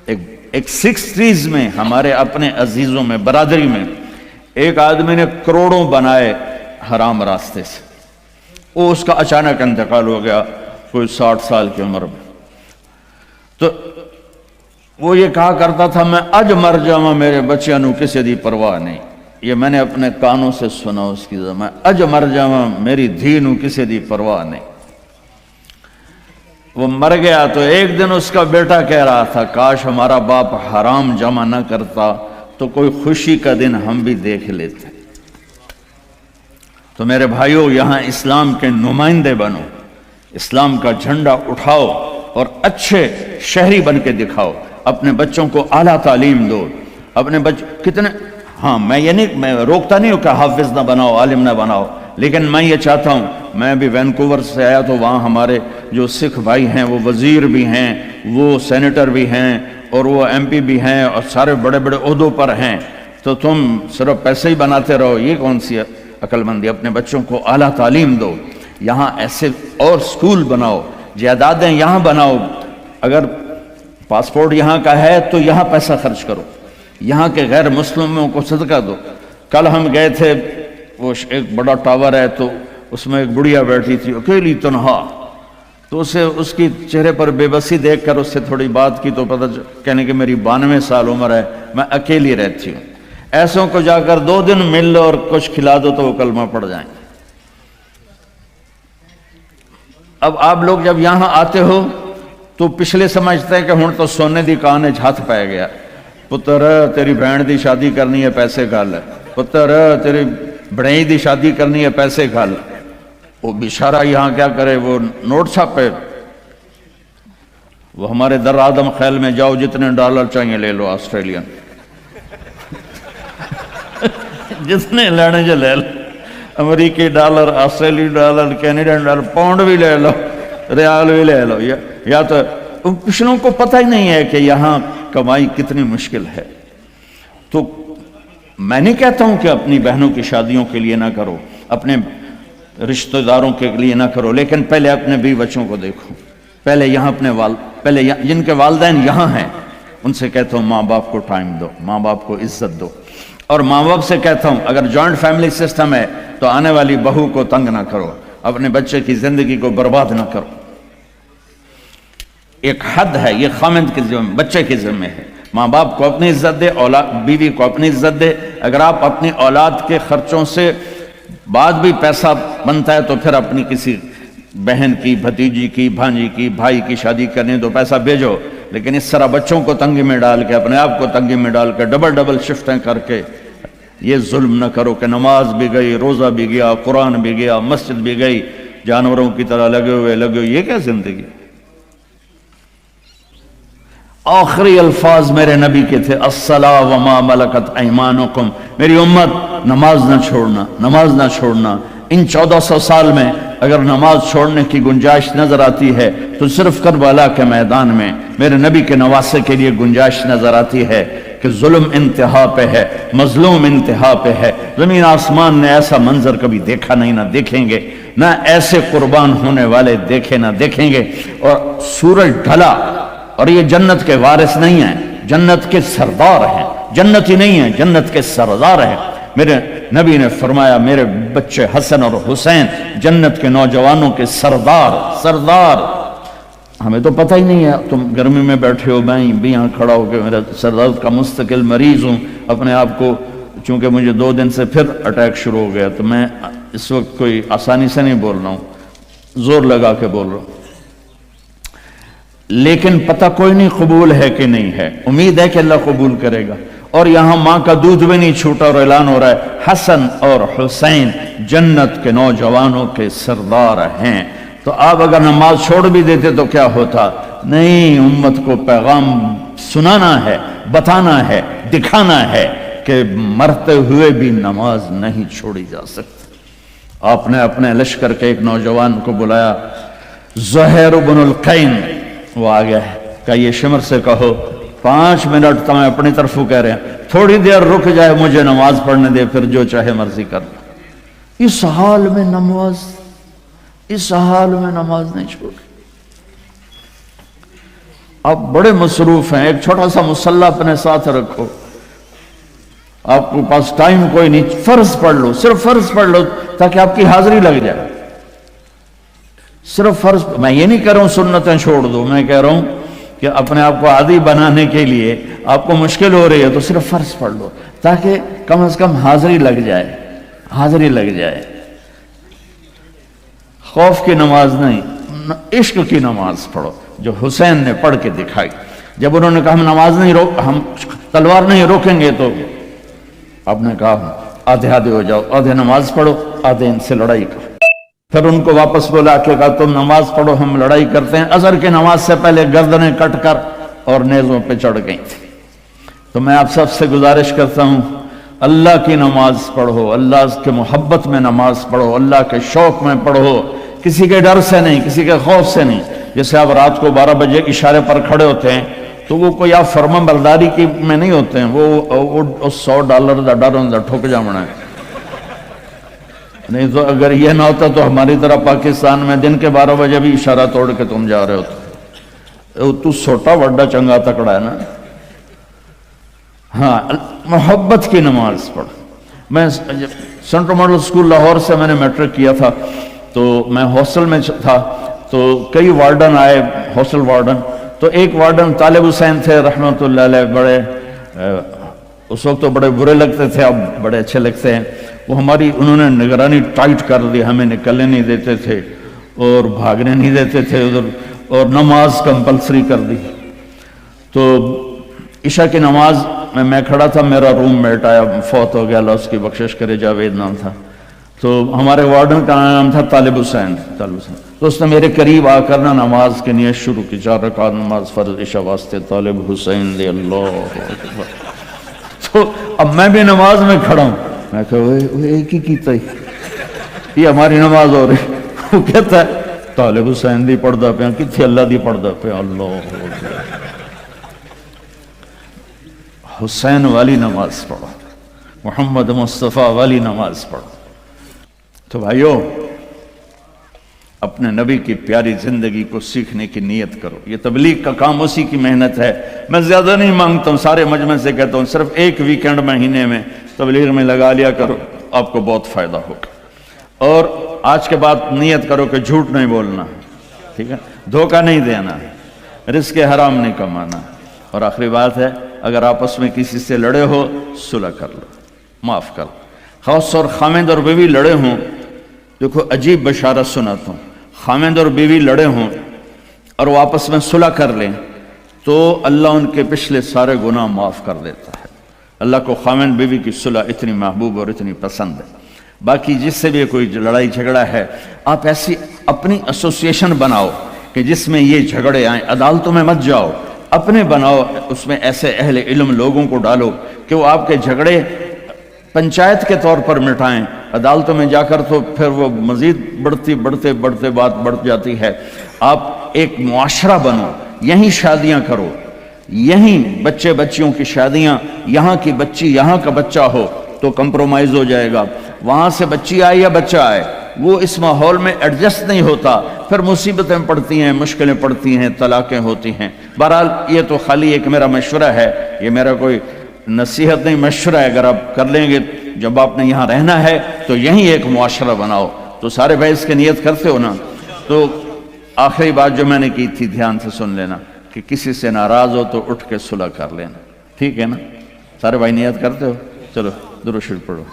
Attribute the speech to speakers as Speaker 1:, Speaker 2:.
Speaker 1: ایک 60s میں ہمارے اپنے عزیزوں میں برادری میں ایک آدمی نے کروڑوں بنائے حرام راستے سے، وہ اس کا اچانک انتقال ہو گیا کوئی 60 سال کی عمر میں۔ تو وہ یہ کہا کرتا تھا میں اج مر جاواں میرے بچیاں نو کسی دی پرواہ نہیں، یہ میں نے اپنے کانوں سے سنا اس کی زبان، میں اج مر جاواں میری دھی نو کسی دی پرواہ نہیں۔ وہ مر گیا تو ایک دن اس کا بیٹا کہہ رہا تھا کاش ہمارا باپ حرام جمع نہ کرتا تو کوئی خوشی کا دن ہم بھی دیکھ لیتے۔ تو میرے بھائیوں، یہاں اسلام کے نمائندے بنو، اسلام کا جھنڈا اٹھاؤ اور اچھے شہری بن کے دکھاؤ، اپنے بچوں کو اعلیٰ تعلیم دو، اپنے کتنے، ہاں میں یہ نہیں، میں روکتا نہیں ہوں کہ حافظ نہ بناؤ، عالم نہ بناؤ، لیکن میں یہ چاہتا ہوں، میں بھی وینکوور سے آیا تو وہاں ہمارے جو سکھ بھائی ہیں وہ وزیر بھی ہیں، وہ سینیٹر بھی ہیں اور وہ ایم پی بھی ہیں اور سارے بڑے بڑے عہدوں پر ہیں، تو تم صرف پیسے ہی بناتے رہو، یہ کون سی عقل مندی؟ اپنے بچوں کو اعلیٰ تعلیم دو، یہاں ایسے اور سکول بناؤ، جائیدادیں یہاں بناؤ، اگر پاسپورٹ یہاں کا ہے تو یہاں پیسہ خرچ کرو، یہاں کے غیر مسلموں کو صدقہ دو۔ کل ہم گئے تھے، وہ ایک بڑا ٹاور ہے تو اس میں ایک بڑھیا بیٹھی تھی اکیلی تنہا، تو اسے اس کی چہرے پر بے بسی دیکھ کر اس سے تھوڑی بات کی تو پتہ کہنے کہ میری 92 سال عمر ہے، میں اکیلی رہتی ہوں۔ ایسوں کو جا کر 2 دن مل لو اور کچھ کھلا دو تو وہ کلمہ پڑھ جائیں۔ اب آپ لوگ جب یہاں آتے ہو تو پچھلے سمجھتے ہیں کہ ہن تو سونے دی کان وچ ہاتھ پے گیا، پتر تیری بہن دی شادی کرنی ہے پیسے گھل، پتر تیری بڑائی دی شادی کرنی ہے پیسے گھل۔ وہ بیچارہ یہاں کیا کرے، وہ نوٹ چھاپے، وہ ہمارے در آدم خیل میں جاؤ، جتنے ڈالر چاہیے لے لو آسٹریلین، جتنے لینے جو لے لو، امریکی ڈالر، آسٹریلی ڈالر، کینیڈین ڈالر، پاؤنڈ بھی لے لو، ریال بھی لے لو، یا تو پچھلوں کو پتہ ہی نہیں ہے کہ یہاں کمائی کتنی مشکل ہے۔ تو میں نہیں کہتا ہوں کہ اپنی بہنوں کی شادیوں کے لیے نہ کرو، اپنے رشتہ داروں کے لیے نہ کرو، لیکن پہلے اپنے بیوی بچوں کو دیکھو، پہلے یہاں اپنے پہلے جن کے والدین یہاں ہیں ان سے کہتا ہوں ماں باپ کو ٹائم دو، ماں باپ کو عزت دو، اور ماں باپ سے کہتا ہوں اگر جوائنٹ فیملی سسٹم ہے تو آنے والی بہو کو تنگ نہ کرو، اپنے بچے کی زندگی کو برباد نہ کرو۔ ایک حد ہے، یہ خامند کے ذمہ، بچے کے ذمہ ہے، ماں باپ کو اپنی عزت دے، بیوی کو اپنی عزت دے۔ اگر آپ اپنی اولاد کے خرچوں سے بعد بھی پیسہ بنتا ہے تو پھر اپنی کسی بہن کی، بھتیجی کی، بھانجی کی، بھائی کی شادی کرنے تو پیسہ بھیجو، لیکن اس طرح بچوں کو تنگی میں ڈال کے، اپنے آپ کو تنگی میں ڈال کے، ڈبل شفٹیں کر کے یہ ظلم نہ کرو کہ نماز بھی گئی، روزہ بھی گیا، قرآن بھی گیا، مسجد بھی گئی، جانوروں کی طرح لگے ہوئے، یہ کیا زندگی؟ آخری الفاظ میرے نبی کے تھے الصلاۃ وما ملکت ایمانکم، میری امت نماز نہ چھوڑنا، نماز نہ چھوڑنا۔ ان 1400 سال میں اگر نماز چھوڑنے کی گنجائش نظر آتی ہے تو صرف کربلا کے میدان میں میرے نبی کے نواسے کے لیے گنجائش نظر آتی ہے کہ ظلم انتہا پہ ہے، مظلوم انتہا پہ ہے۔ زمین آسمان نے ایسا منظر کبھی دیکھا نہیں، نہ دیکھیں گے، نہ ایسے قربان ہونے والے دیکھے نہ دیکھیں گے۔ اور سورج ڈھلا اور یہ جنت کے وارث نہیں ہیں، جنت کے سردار ہیں، جنتی نہیں ہیں، جنت کے سردار ہیں۔ میرے نبی نے فرمایا میرے بچے حسن اور حسین جنت کے نوجوانوں کے سردار۔ ہمیں تو پتہ ہی نہیں ہے، تم گرمی میں بیٹھے ہو، میں بھی یہاں کھڑا ہو کے میرا سردار کا مستقل مریض ہوں اپنے آپ کو، چونکہ مجھے 2 دن سے پھر اٹیک شروع ہو گیا، تو میں اس وقت کوئی آسانی سے نہیں بول رہا ہوں، زور لگا کے بول رہا ہوں، لیکن پتہ کوئی نہیں قبول ہے کہ نہیں ہے، امید ہے کہ اللہ قبول کرے گا۔ اور یہاں ماں کا دودھ بھی نہیں چھوٹا اور اعلان ہو رہا ہے حسن اور حسین جنت کے نوجوانوں کے سردار ہیں۔ تو آپ اگر نماز چھوڑ بھی دیتے تو کیا ہوتا؟ نہیں، امت کو پیغام سنانا ہے، بتانا ہے، دکھانا ہے کہ مرتے ہوئے بھی نماز نہیں چھوڑی جا سکتی۔ آپ نے اپنے لشکر کے ایک نوجوان کو بلایا، زہیر بن القین، وہ آ گیا ہے، کہ یہ شمر سے کہو 5 منٹ تو میں اپنی طرف کہہ رہے ہیں، تھوڑی دیر رک جائے، مجھے نماز پڑھنے دے، پھر جو چاہے مرضی کر۔ اس حال میں نماز نہیں چھوڑ۔ آپ بڑے مصروف ہیں، ایک چھوٹا سا مصلی اپنے ساتھ رکھو، آپ کے پاس ٹائم کوئی نہیں، فرض پڑھ لو، صرف فرض پڑھ لو تاکہ آپ کی حاضری لگ جائے، صرف فرض۔ میں یہ نہیں کہہ رہا ہوں سنتیں چھوڑ دو، میں کہہ رہا ہوں کہ اپنے آپ کو عادی بنانے کے لیے آپ کو مشکل ہو رہی ہے تو صرف فرض پڑھ لو تاکہ کم از کم حاضری لگ جائے، حاضری لگ جائے۔ خوف کی نماز نہیں، عشق کی نماز پڑھو جو حسین نے پڑھ کے دکھائی۔ جب انہوں نے کہا ہم نماز نہیں ہم تلوار نہیں روکیں گے، تو آپ نے کہا آدھے آدھے ہو جاؤ، آدھے نماز پڑھو، آدھے ان سے لڑائی کرو۔ پھر ان کو واپس بلا کے کہا تم نماز پڑھو، ہم لڑائی کرتے ہیں۔ عصر کی نماز سے پہلے گردنیں کٹ کر اور نیزوں پہ چڑھ گئی تھی۔ تو میں آپ سب سے گزارش کرتا ہوں، اللہ کی نماز پڑھو، اللہ کے محبت میں نماز پڑھو، اللہ کے شوق میں پڑھو، کسی کے ڈر سے نہیں، کسی کے خوف سے نہیں۔ جیسے آپ رات کو 12 بجے اشارے پر کھڑے ہوتے ہیں تو وہ کوئی آپ فرما برداری کی میں نہیں ہوتے ہیں، وہ $100 دا ڈر ہوں ٹھک جامنا ہے۔ نہیں تو اگر یہ نہ ہوتا تو ہماری طرح پاکستان میں دن کے 12 بجے بھی اشارہ توڑ کے تم جا رہے ہوتے، تو چھوٹا وڈا چنگا تکڑا ہے نا۔ ہاں، محبت کی نماز پڑھ۔ میں سینٹرل ماڈل اسکول لاہور سے میں نے میٹرک کیا تھا، تو میں ہاسٹل میں تھا، تو کئی وارڈن آئے، ہاسٹل وارڈن۔ تو ایک وارڈن طالب حسین تھے رحمۃ اللہ علیہ، بڑے اس وقت تو بڑے برے لگتے تھے، اب بڑے اچھے لگتے ہیں۔ وہ ہماری انہوں نے نگرانی ٹائٹ کر دی، ہمیں نکلنے نہیں دیتے تھے اور بھاگنے نہیں دیتے تھے ادھر، اور نماز کمپلسری کر دی۔ تو عشاء کی نماز میں کھڑا تھا، میرا روم میٹ آیا، فوت ہو گیا، اللہ اس کی بخشش کرے، جاوید نام تھا۔ تو ہمارے وارڈن کا نام تھا طالب حسین۔ تو اس نے میرے قریب آ کر نماز کی نیت شروع کی، 4 رکعت نماز فرض عشاء واسطے طالب حسین دے اللہ اکبر۔ تو اب میں بھی نماز میں کھڑا ہوں، میں کہا وہ ایک ہی کیتا ہی، یہ ہماری نماز ہو رہی۔ وہ کہتا ہے طالب حسین دی پڑھدا پیا، کتھے اللہ دی پڑھدا پیا، اللہ اکبر۔ حسین والی نماز پڑھو، محمد مصطفیٰ والی نماز پڑھو۔ تو بھائیو، اپنے نبی کی پیاری زندگی کو سیکھنے کی نیت کرو۔ یہ تبلیغ کا کام اسی کی محنت ہے۔ میں زیادہ نہیں مانگتا ہوں، سارے مجمع سے کہتا ہوں صرف ایک ویکنڈ مہینے میں تبلیغ میں لگا لیا کرو، آپ کو بہت فائدہ ہوگا۔ اور آج کے بعد نیت کرو کہ جھوٹ نہیں بولنا، ٹھیک ہے، دھوکہ نہیں دینا، رزق حرام نہیں کمانا۔ اور آخری بات ہے، اگر آپس میں کسی سے لڑے ہو صلح کر لو، معاف کر لو۔ خاص طور خامد اور بیوی لڑے ہوں، دیکھو عجیب بشارت سناتا ہوں، خامد اور بیوی لڑے ہوں اور وہ آپس میں صلح کر لیں تو اللہ ان کے پچھلے سارے گناہ معاف کر دیتا ہے۔ اللہ کو خامد بیوی کی صلح اتنی محبوب اور اتنی پسند ہے۔ باقی جس سے بھی کوئی لڑائی جھگڑا ہے، آپ ایسی اپنی ایسوسیشن بناؤ کہ جس میں یہ جھگڑے آئیں، عدالتوں میں مت جاؤ، اپنے بناؤ، اس میں ایسے اہل علم لوگوں کو ڈالو کہ وہ آپ کے جھگڑے پنچایت کے طور پر مٹائیں۔ عدالتوں میں جا کر تو پھر وہ مزید بڑھتے بات بڑھ جاتی ہے۔ آپ ایک معاشرہ بنو، یہیں شادیاں کرو، یہیں بچے بچیوں کی شادیاں، یہاں کی بچی یہاں کا بچہ ہو تو کمپرومائز ہو جائے گا۔ وہاں سے بچی آئے یا بچہ آئے، وہ اس ماحول میں ایڈجسٹ نہیں ہوتا، پھر مصیبتیں پڑتی ہیں، مشکلیں پڑتی ہیں، طلاقیں ہوتی ہیں۔ بہرحال یہ تو خالی ایک میرا مشورہ ہے، یہ میرا کوئی نصیحت نہیں، مشورہ ہے۔ اگر آپ کر لیں گے، جب آپ نے یہاں رہنا ہے تو یہیں ایک معاشرہ بناؤ۔ تو سارے بھائی اس کی نیت کرتے ہو نا؟ تو آخری بات جو میں نے کی تھی دھیان سے سن لینا کہ کسی سے ناراض ہو تو اٹھ کے صلح کر لینا، ٹھیک ہے نا؟ سارے بھائی نیت کرتے ہو؟ چلو درود شریف پڑھو۔